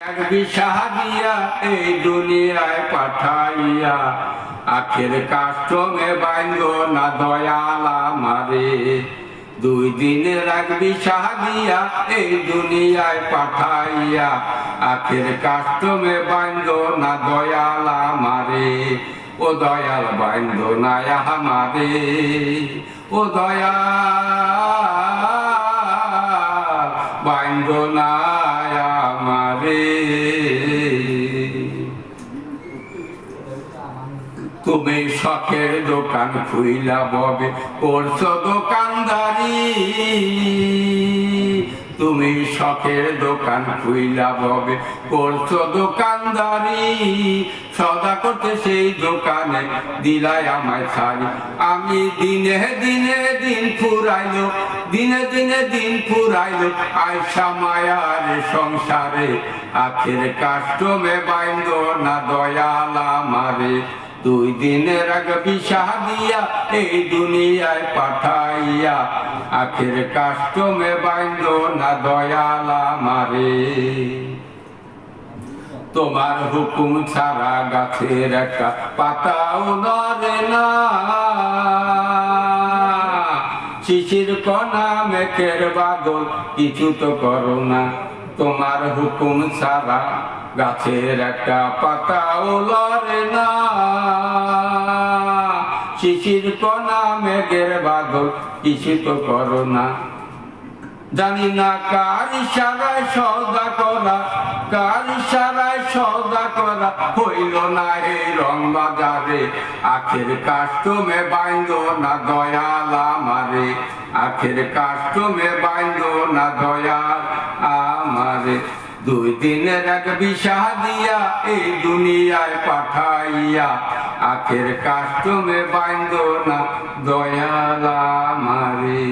এক বিশাহ দিয়া এই দুনিয়ায় পাঠাইয়া আখের কাষ্টমে বাইন্দ না দয়াল আমারে। দুই দিনের এক বিশাহ দিয়া এই দুনিয়ায় পাঠাইয়া আখের কাষ্টমে বাইন্দ না দয়াল আমারে। ও দয়াল বাইন্দ না আমারে, ও দয়াল বাইন্দ না আমারে। তুমি শখের দোকান খুইলা ববে করছো দোকানদারি, তুমি শখের দোকান খুইলা ববে করছো দোকানদারি। সদা করতে সেই দোকানে দিলাই আমায় ছাড়ি। আমি দিনে দিনে দিন ফুরাইলো, দিনে দিনে দিন ফুরাইলো আয়সা মায়ার সংসারে। আখের কাষ্টমে বাইন্দ না দয়াল আমারে। দুই দিনের এক বিশাহ দিয়া এই দুনিয়ায় পাঠাইয়া আখের কাষ্টমে বাইন্দ না দয়াল আমারে। তোমার হুকুম ছাড়া গাছের একটা পাতাও নড়ে না, শিশির কণা মেঘের বাদল কিছু তো করো না। তোমার হুকুম ছাড়া গাছের একটা পাতাও লড়ে না, শিশির কণা মেঘের বাদল কিছু তো করো না। জানি না কার ইশারায় সওদা করা, কার ইশারায় সওদা করা হইল না এই রং বাজারে। আখের কাষ্টমে বাইন্দ না দয়াল আমারে, আখের কাষ্টমে বাইন্দ না দয়াল আমারে। দুই দিনের এক বিশাহ দিয়া এই দুনিয়ায় পাঠাইয়া আখের কাষ্টমে বাইন্দ না দয়াল আমারে।